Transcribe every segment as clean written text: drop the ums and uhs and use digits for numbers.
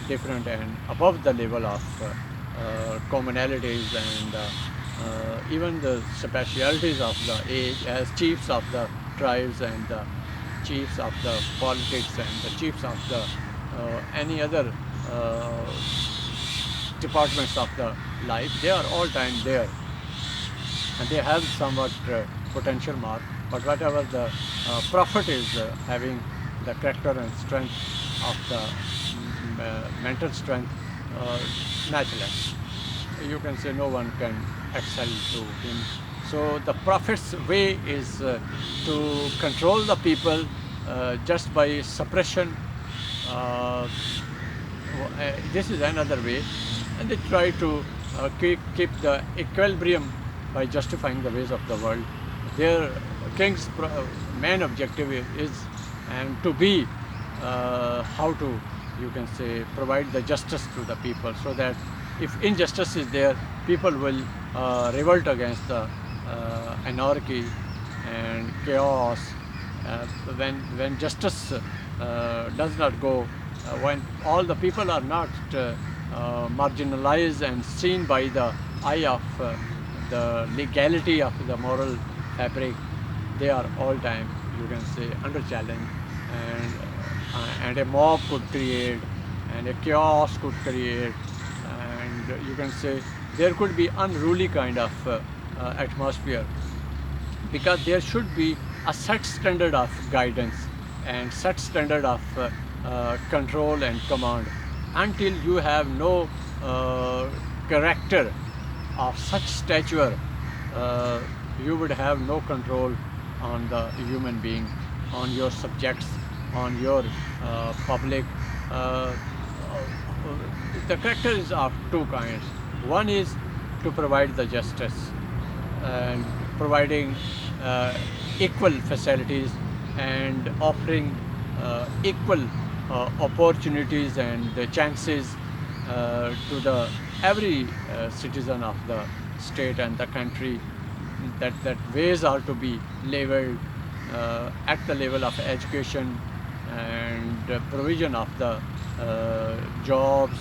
different and above the level of commonalities and even the specialities of the age as chiefs of the tribes and the chiefs of the politics and the chiefs of the any other uh, departments of the life. They are all time there and they have somewhat potential mark. But whatever the prophet is having the character and strength of the mental strength, matchless. You can say no one can excel to him. So the prophet's way is to control the people just by suppression. Uh, this is another way, and they try to keep the equilibrium by justifying the ways of the world. Their king's main objective is and to be how to, you can say, provide the justice to the people, so that if injustice is there, people will revolt against the anarchy and chaos. When justice does not go, when all the people are not marginalized and seen by the eye of the legality of the moral fabric, they are all time, you can say, under challenge, and a mob could create, and a chaos could create, and you can say there could be unruly kind of atmosphere, because there should be a set standard of guidance and set standard of control and command. Until you have no character of such stature, uh, you would have no control on the human being, on your subjects, on your public. Uh, the character is of two kinds. One is to provide the justice and providing equal facilities and offering equal opportunities and chances to the every citizen of the state and the country. That ways are to be leveled at the level of education and provision of the jobs,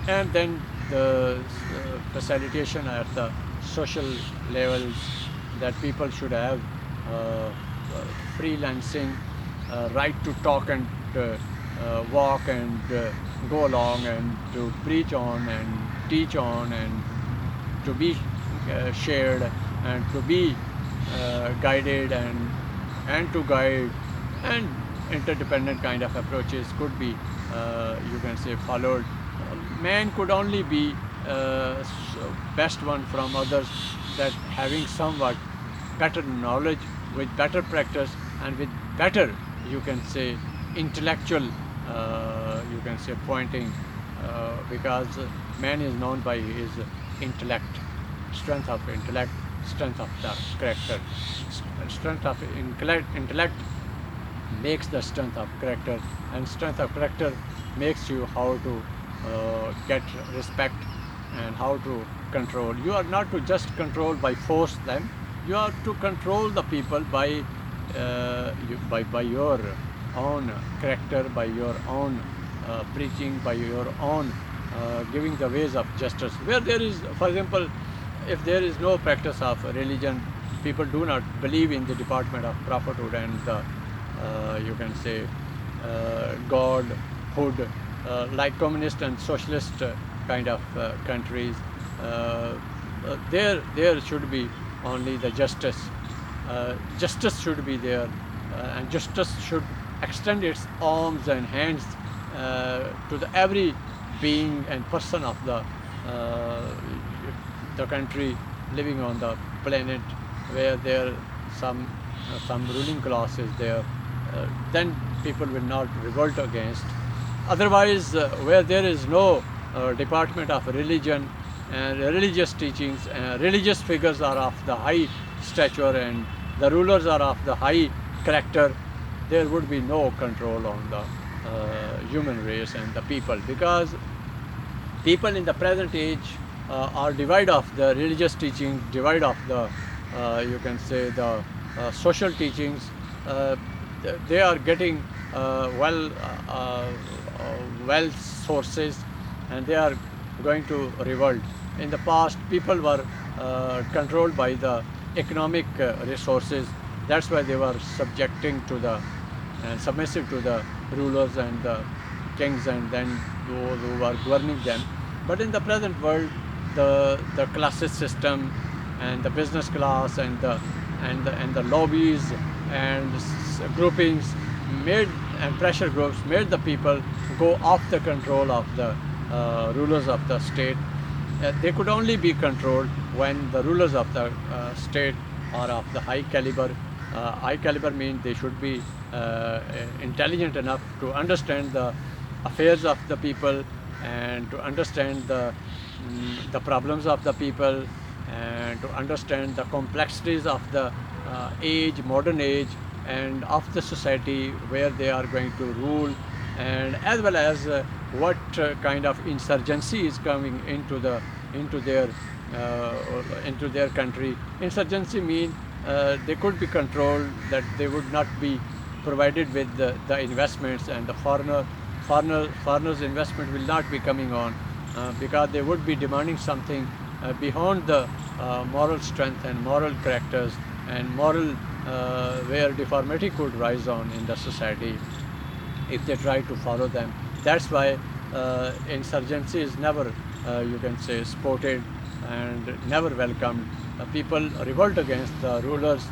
and then the facilitation at the social levels, that people should have freelancing, right to talk and walk and go along and to preach on and teach on and to be shared and to be guided and to guide, and interdependent kind of approaches could be, you can say, followed. Man could only be best one from others, that having somewhat better knowledge with better practice and with better, you can say, intellectual, you can say, pointing, because man is known by his intellect, strength of intellect, strength of the character. Strength of intellect makes the strength of character, and strength of character makes you how to get respect and how to control. You are not to just control by force them, you are to control the people by by your own character, by your own preaching, by your own giving the ways of justice. Where there is, for example, if there is no practice of religion, people do not believe in the department of prophethood and the, you can say, godhood, like communist and socialist kind of countries. There should be only the justice. Justice should be there, and justice should extend its arms and hands to the every being and person of the country living on the planet, where there some ruling class is there. Then people will not revolt against. Otherwise, where there is no department of religion and religious teachings, religious figures are of the high stature and the rulers are of the high character, there would be no control on the human race and the people, because people in the present age are devoid of the religious teachings, devoid of the, you can say, the social teachings. They are getting well wealth sources, and they are going to revolt. In the past, people were controlled by the economic resources. That's why they were subjecting to the and submissive to the rulers and the kings, and then those who were governing them. But in the present world, the classist system and the business class and the lobbies and groupings made and pressure groups made the people go off the control of the rulers of the state. They could only be controlled when the rulers of the state are of the high caliber. High caliber means they should be intelligent enough to understand the affairs of the people and to understand the problems of the people and to understand the complexities of the modern age, and of the society where they are going to rule, and as well as what kind of insurgency is coming into their country. Insurgency means they could be controlled, that they would not be provided with the investments, and the foreigners investment will not be coming on because they would be demanding something beyond the moral strength and moral characters and moral where deformity could rise on in the society if they try to follow them. That's why insurgency is never, you can say, supported and never welcomed. People revolt against the rulers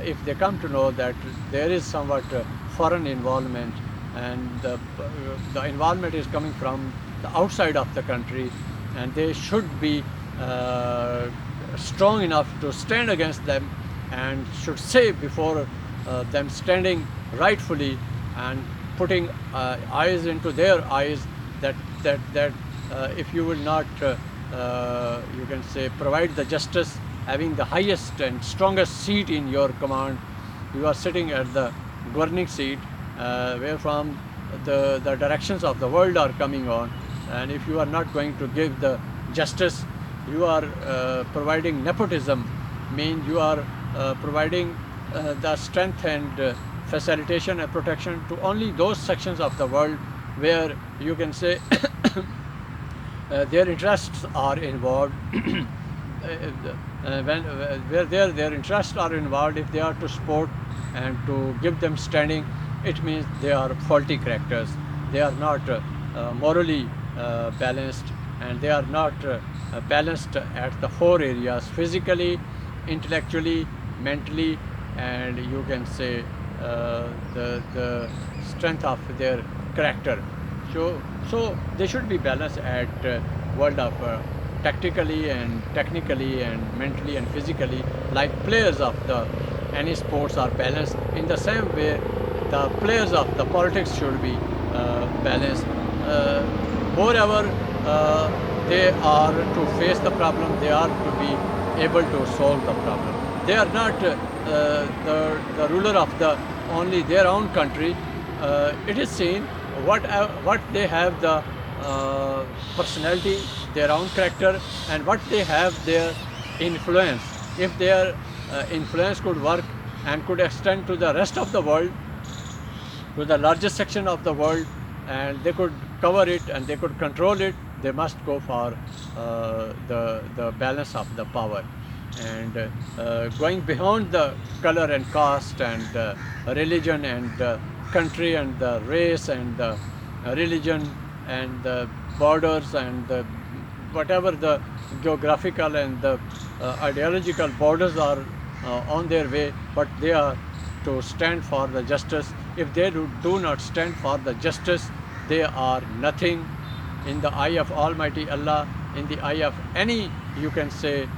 if they come to know that there is somewhat foreign involvement, and the involvement is coming from the outside of the country, and they should be strong enough to stand against them, and should say before them standing rightfully and putting eyes into their eyes that if you will not you can say provide the justice, having the highest and strongest seat in your command, you are sitting at the governing seat where from the directions of the world are coming on, and if you are not going to give the justice, you are providing nepotism, means you are providing the strength and facilitation and protection to only those sections of the world where you can say their interests are involved. Where their interests are involved, if they are to support and to give them standing, it means they are faulty characters. They are not morally balanced, and they are not balanced at the 4 areas: physically, intellectually, mentally, and you can say the strength of their character. So they should be balanced at world of tactically and technically and mentally and physically, like players of the any sports are balanced. In the same way, the players of the politics should be balanced. Moreover, they are to face the problem, they are to be able to solve the problem. They are not the ruler of the only their own country. It is seen what they have the personality, their own character, and what they have their influence. If their influence could work and could extend to the rest of the world, to the largest section of the world, and they could cover it and they could control it, they must go for the balance of the power. And going beyond the color and caste and religion and country and the race and the religion and the borders and whatever the geographical and the ideological borders are on their way, but they are to stand for the justice. If they do not stand for the justice, they are nothing in the eye of Almighty Allah, in the eye of any, you can say,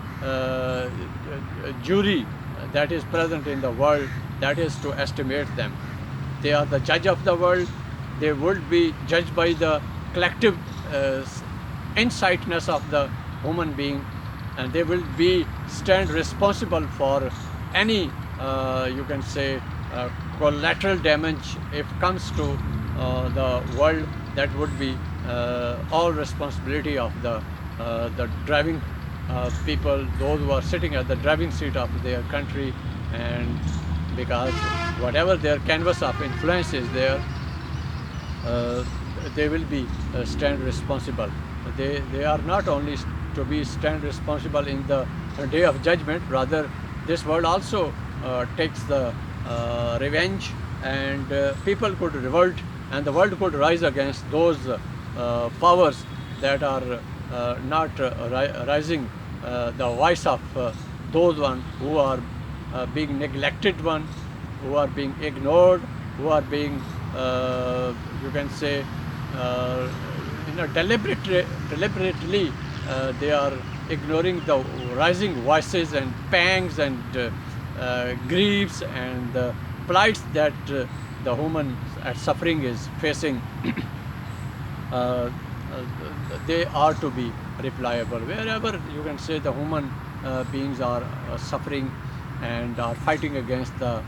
jury that is present in the world, that is to estimate them. They are the judge of the world. They would be judged by the collective insightness of the human being, and they will be stand responsible for any you can say collateral damage if comes to the world. That would be all responsibility of the driving people, those who are sitting at the driving seat of their country, and because whatever their canvas of influence is there, they will be stand responsible. They are not only to be stand responsible in the day of judgment, rather this world also takes the revenge, and people could revolt, and the world could rise against those powers that are not rising the voice of those one who are being neglected one, who are being ignored, who are being, you can say, uh, deliberately they are ignoring the rising voices and pangs and griefs and the plights that the human suffering is facing. uh, uh, they are to be replicable. Wherever you can say the human beings are suffering and are fighting against the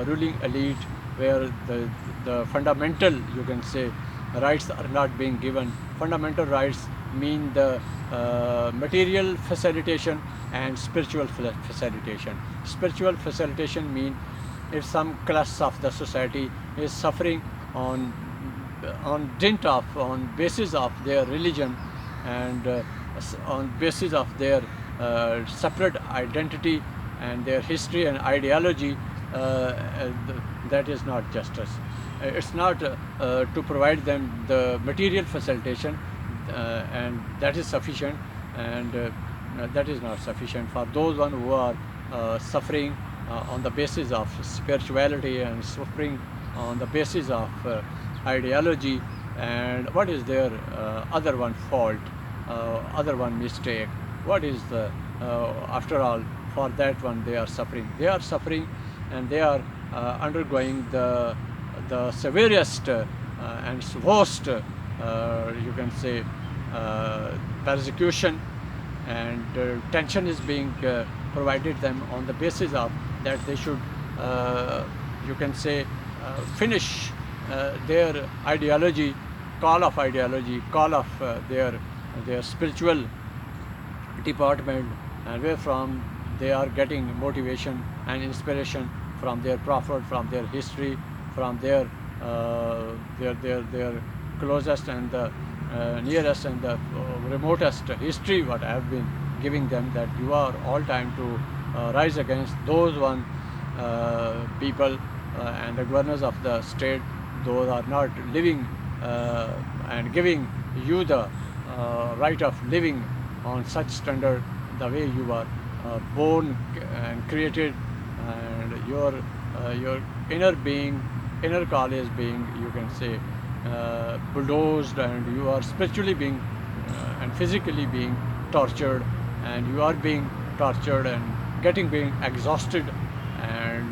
ruling elite, where the fundamental, you can say, rights are not being given. Fundamental rights mean the material facilitation and spiritual facilitation. Spiritual facilitation mean if some class of the society is suffering on basis of their religion and on basis of their separate identity and their history and ideology, that is not justice. It's not to provide them the material facilitation, and that is sufficient, and that is not sufficient for those one who are suffering on the basis of spirituality and suffering on the basis of ideology. And what is their other one fault, other one mistake? What is the after all, for that one they are suffering. They are suffering, and they are undergoing the severest and worst, you can say, persecution, and tension is being provided them on the basis of that they should, you can say, finish their ideology, call of their spiritual department, and where from they are getting motivation and inspiration from their prophet, from their history, from their closest and the nearest and the remotest history what I have been giving them, that you are all time to rise against those one people and the governors of the state. Those are not living and giving you the right of living on such standard, the way you are born and created, and your inner being, inner call is being, you can say, bulldozed, and you are spiritually being and physically being tortured, and you are being tortured and being exhausted, and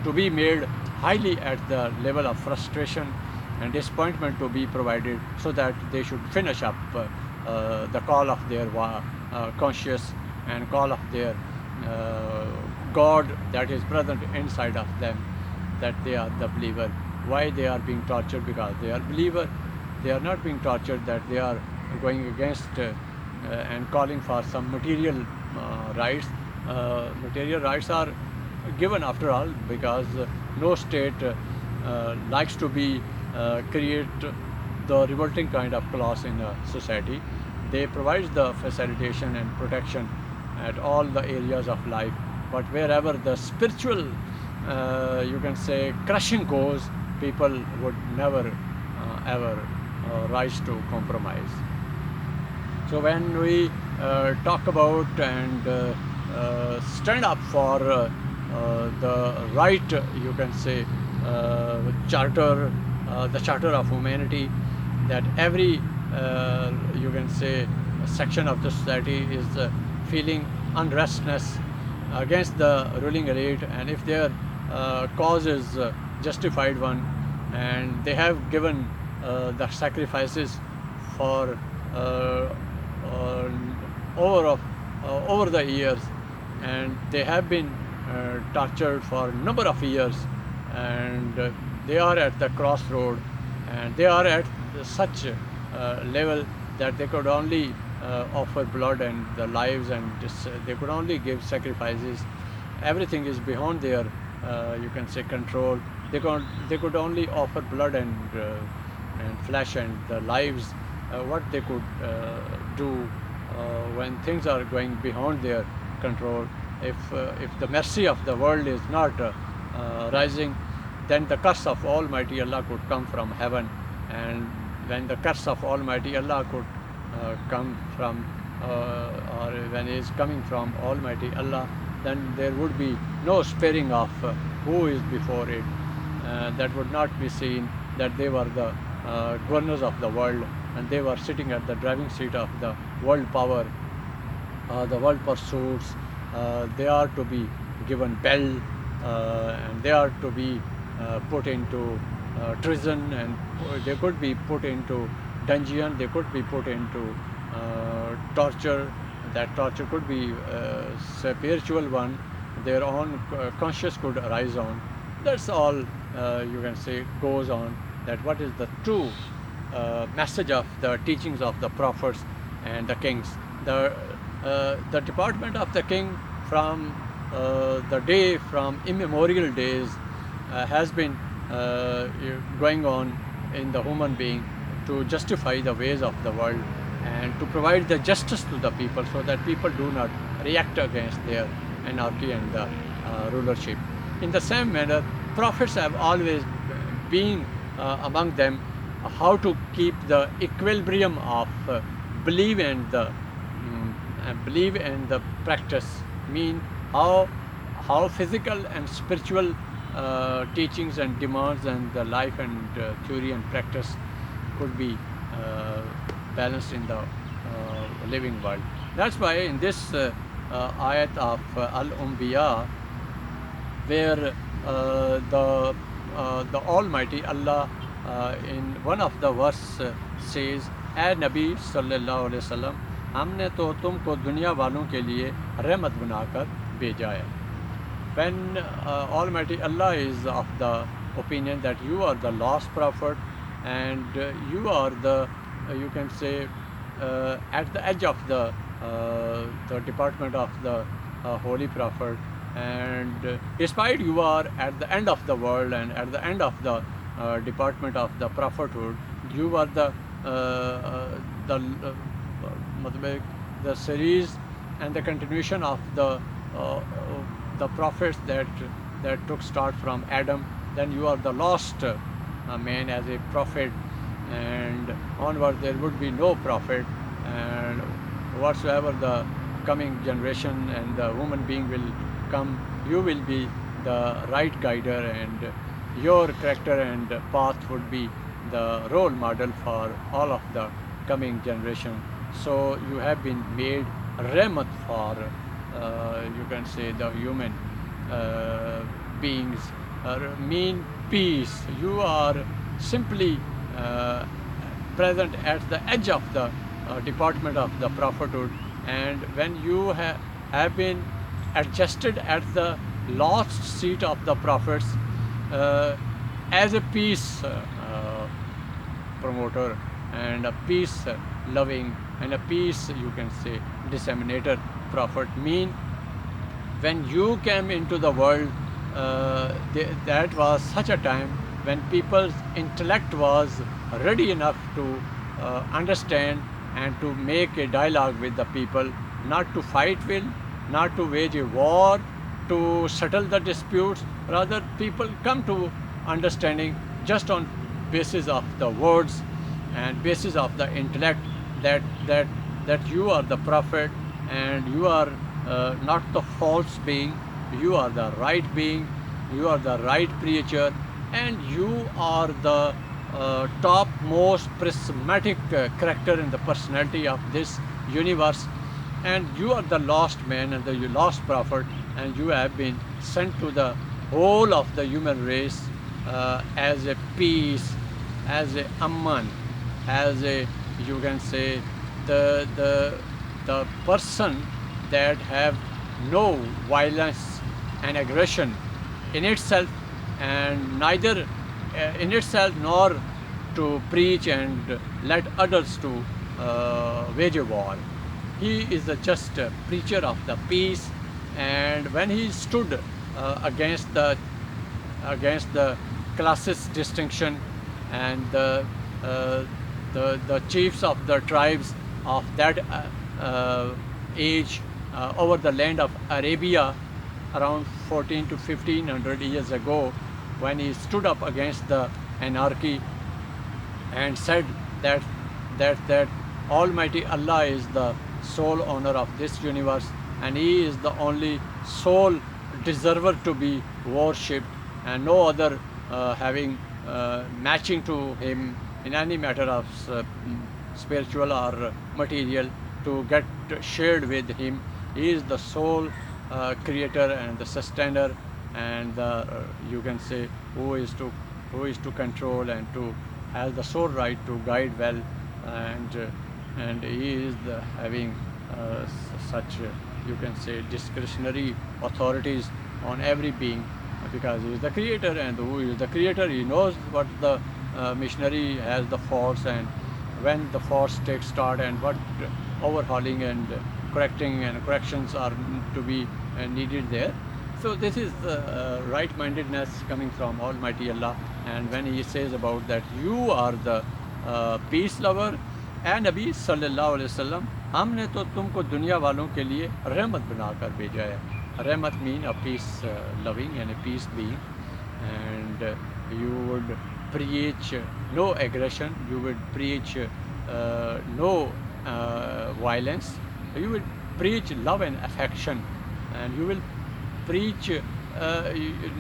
to be made highly at the level of frustration and disappointment to be provided, so that they should finish up the call of their conscience and call of their God that is present inside of them, that they are the believer. Why they are being tortured? Because they are believer. They are not being tortured that they are going against and calling for some material rights. Material rights are given after all, because no state likes to be create the revolting kind of clause in a society. They provide the facilitation and protection at all the areas of life, but wherever the spiritual, you can say, crushing goes, people would never ever rise to compromise. So when we talk about and stand up for the right, you can say, charter, the charter of humanity, that every, you can say, section of the society is feeling unrestness against the ruling elite, and if their cause is justified one, and they have given the sacrifices for over the years, and they have been tortured for a number of years, and they are at the crossroad, and they are at such level that they could only offer blood and the lives, and they could only give sacrifices. Everything is beyond their, you can say, control. They could only offer blood and and flesh and the lives, what they could do when things are going beyond their control. If the mercy of the world is not rising, then the curse of Almighty Allah could come from heaven, and when the curse of Almighty Allah could come from, or when it is coming from Almighty Allah, then there would be no sparing of who is before it. That would not be seen that they were the governors of the world, and they were sitting at the driving seat of the world power, the world pursuits. They are to be given bell, and they are to be put into treason, and they could be put into dungeon, they could be put into torture. That torture could be spiritual one, their own conscience could arise on. That's all you can say goes on, that what is the true message of the teachings of the prophets and the kings. The department of the king from from immemorial days has been going on in the human being to justify the ways of the world and to provide the justice to the people, so that people do not react against their anarchy and the rulership. In the same manner, prophets have always been among them how to keep the equilibrium of belief and the practice. Mean how physical and spiritual teachings and demands and the life and theory and practice could be balanced in the living world. That's why in this ayat of Al-Anbiya, where the Almighty Allah in one of the verse says, "ऐ नबी सल्लल्लाहु अलैहि वसल्लम, हमने तो तुमको दुनिया वालों के लिए रहमत बनाकर भेजा है." When Almighty Allah is of the opinion that you are the last prophet, and you are the you can say at the edge of the department of the holy prophet, and despite you are at the end of the world and at the end of the department of the prophethood, you are the series and the continuation of the prophets that took start from Adam. Then you are the last man as a prophet, and onward there would be no prophet, and whatsoever the coming generation and the human being will come, you will be the right guider, and your character and path would be the role model for all of the coming generation. So you have been made rahmat for you can say the human beings, mean peace. You are simply present at the edge of the department of the prophethood, and when you have been adjusted at the last seat of the prophets as a peace promoter and a peace loving and a peace, you can say, disseminator prophet. Mean when you came into the world, that was such a time when people's intellect was ready enough to understand and to make a dialogue with the people, not to fight with, not to wage a war, to settle the disputes. Rather, people come to understanding just on basis of the words and basis of the intellect that you are the prophet, and you are not the false being, you are the right being, you are the right preacher, and you are the topmost prismatic character in the personality of this universe, and you are the last man and the last prophet, and you have been sent to the whole of the human race as a peace, as a amman, as a, you can say, the person that have no violence and aggression in itself, and neither in itself nor to preach and let others to wage a war. He is the just preacher of the peace, and when he stood against the classist distinction and the uh, the chiefs of the tribes of that age over the land of Arabia around 14 to 1500 years ago, when he stood up against the anarchy and said that that Almighty Allah is the sole owner of this universe, and He is the only sole deserver to be worshipped, and no other having matching to Him in any matter of spiritual or material to get shared with Him. He is the sole creator and the sustainer, and you can say who is to control and to has the sole right to guide well, and he is having such you can say discretionary authorities on every being, because he is the creator, and who is the creator, he knows what the missionary has the faults, and when the faults take start, and what overhauling and correcting and corrections are to be needed there. So this is right-mindedness coming from Almighty Allah. And when He says about that you are the peace lover, and Nabi sallallahu alaihi wasallam, हमने तो तुमको दुनिया वालों के लिए रहमत बनाकर भेजा है. Rahmat mean a peace loving and a peace being, and you would preach no aggression, you would preach no violence, you will preach love and affection, and you will preach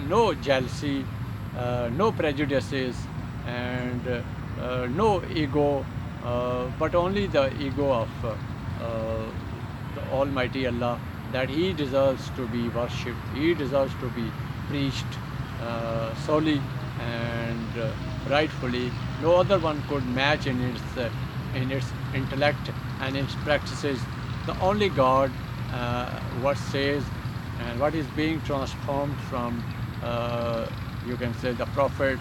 no jealousy, no prejudices, and no ego, but only the ego of the Almighty Allah, that He deserves to be worshipped, He deserves to be preached solely and rightfully. No other one could match in its intellect and its practices. The only God, what says and what is being transformed from, you can say, the Prophet,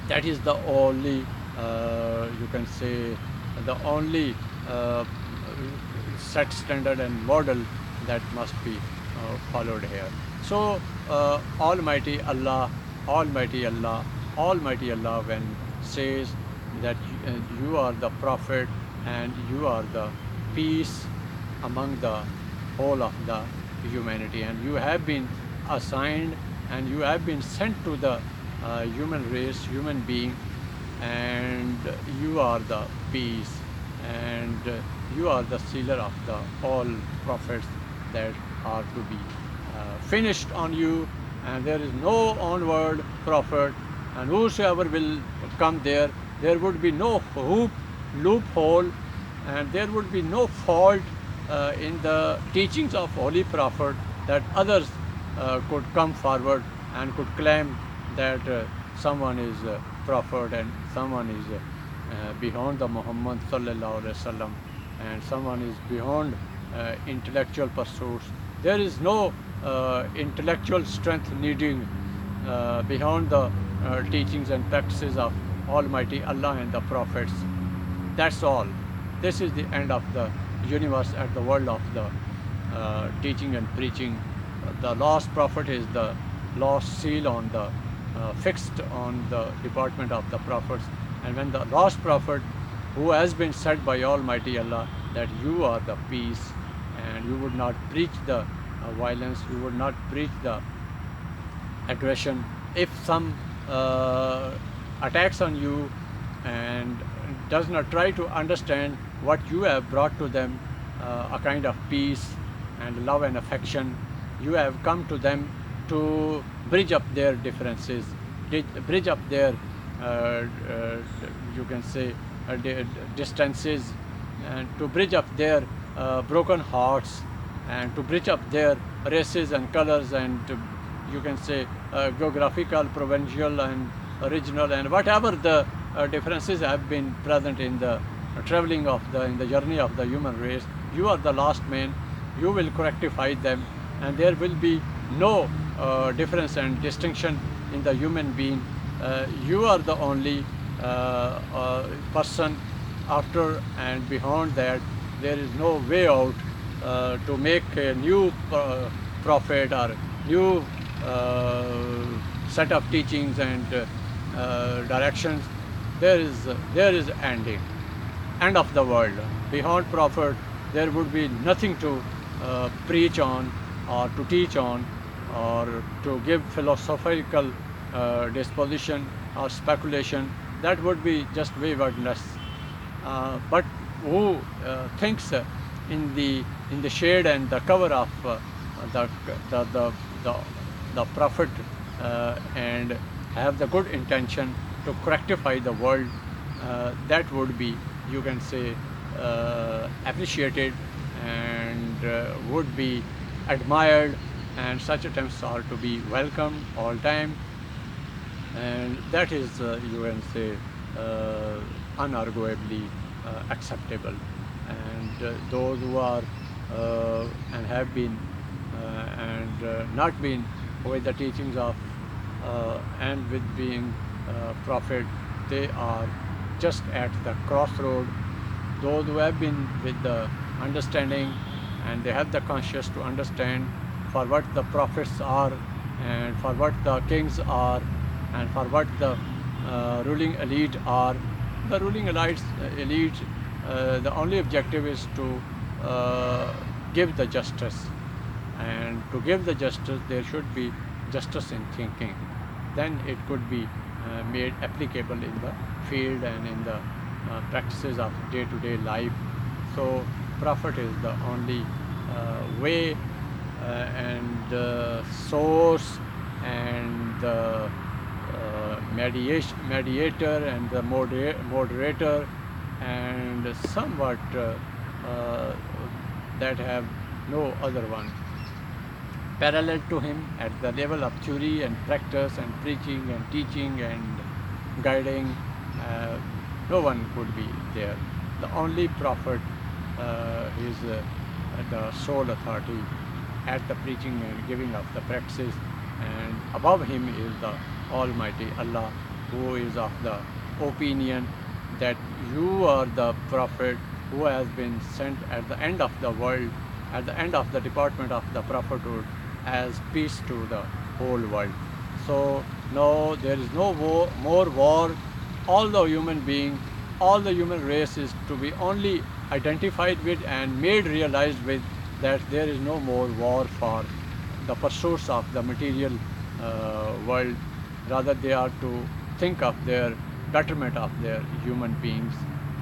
that is the only, you can say, the only set standard and model that must be followed here. So Almighty Allah, Almighty Allah, Almighty Allah, when says that you are the Prophet and you are the peace among the whole of the humanity, and you have been assigned and you have been sent to the human race, human being, and you are the peace, and you are the sealer of the all prophets that are to be finished on you, and there is no onward prophet, and whosoever will come there, there would be no loophole, and there would be no fault in the teachings of Holy Prophet, that others could come forward and could claim that someone is a prophet and someone is beyond the Muhammad sallallahu alaihi wasallam, and someone is beyond intellectual pursuits. There is no intellectual strength needing beyond the teachings and practices of Almighty Allah and the prophets. That's all. This is the end of the universe and the world of the teaching and preaching. The last prophet is the last seal on the fixed on the department of the prophets, and when the last prophet, who has been said by Almighty Allah that you are the peace, and you would not preach the violence, you would not preach the aggression. If some attacks on you and does not try to understand what you have brought to them, a kind of peace and love and affection, you have come to them to bridge up their differences, bridge up their you can say distances, and to bridge up their broken hearts, and to bridge up their races and colors, and you can say geographical, provincial and regional, and whatever the differences have been present in the traveling of in the journey of the human race. You are the last man, you will rectify them, and there will be no difference and distinction in the human being. You are the only person. After and beyond that, there is no way out to make a new prophet or new set of teachings and directions. there is end of the world. Beyond Prophet, there would be nothing to preach on, or to teach on, or to give philosophical disposition or speculation. That would be just waywardness. But who thinks in the shade and the cover of the, the, the, the, the Prophet, and have the good intention to rectify the world, that would be, you can say, appreciated, and would be admired, and such attempts are to be welcomed all time. And that is, you can say, unarguably acceptable. And those who are and have been and not been with the teachings of and with being Prophet, they are just at the crossroad. Those who have been with the understanding, and they have the conscience to understand for what the prophets are, and for what the kings are, and for what the ruling elite are. The ruling elite, the only objective is to give the justice, and to give the justice there should be justice in thinking. Then it could be made applicable in the field and in the practices of day-to-day life. So Prophet is the only way and source, and the mediator, and the moderator, and somewhat that have no other one parallel to him at the level of theory and practice and preaching and teaching and guiding. No one could be there. The only Prophet is the sole authority at the preaching and giving of the practices, and above him is the Almighty Allah, who is of the opinion that you are the Prophet who has been sent at the end of the world, at the end of the department of the prophethood, as peace to the whole world. So no, there is no more war. All the human being, all the human race is to be only identified with and made realized with that there is no more war for the pursuits of the material world. Rather, they are to think of their betterment of their human beings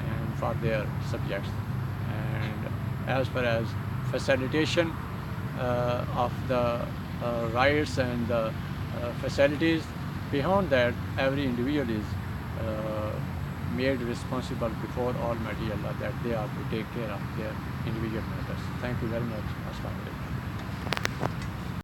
and for their subjects. And as far as facilitation of the rights and the facilities, beyond that, every individual is made responsible before Almighty Allah that they are to take care of their individual matters. Thank you very much. Assalamu alaikum.